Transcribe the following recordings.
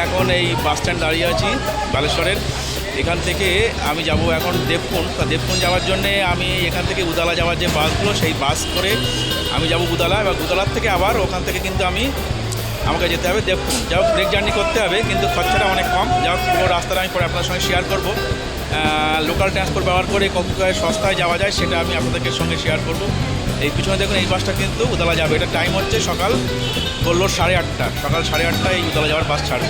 এখন এই bus stand দাঁড়িয়ে আছি বালেশ্বরের। এখান থেকে আমি যাব এখন দেবকুণ্ড। দেবকুণ্ড যাওয়ার জন্যে আমি এখান থেকে উদালা যাওয়ার যে বাসগুলো, সেই বাস করে আমি যাব উদালা। এবার উদালার থেকে আবার ওখান থেকে কিন্তু আমাকে যেতে হবে দেবকুণ্ড। যাও ব্রেক জার্নি করতে হবে, কিন্তু খরচাটা অনেক কম। যাও পুরো রাস্তাটা আমি পরে আপনার সঙ্গে শেয়ার করব। লোকাল ট্রান্সপোর্ট ব্যবহার করে কত সস্তায় যাওয়া যায় সেটা আমি আপনাদেরকে সঙ্গে শেয়ার করব। এই পিছনে দেখুন এই বাসটা কিন্তু উদালা যাবে। এটা টাইম হচ্ছে সকাল বললো 8:30। সকাল 8:30 এই উদালা যাওয়ার বাস ছাড়বে।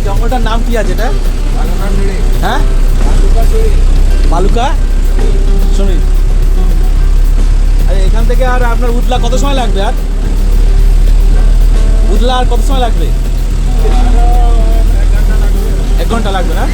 জঙ্গলটার নাম কি আছে এটা? হ্যাঁ, বালুকা শুনি। আরে এখান থেকে আর আপনার উদলা কত সময় লাগবে? আর উদলা আর কত সময় লাগবে? 1 ঘন্টা লাগবে না?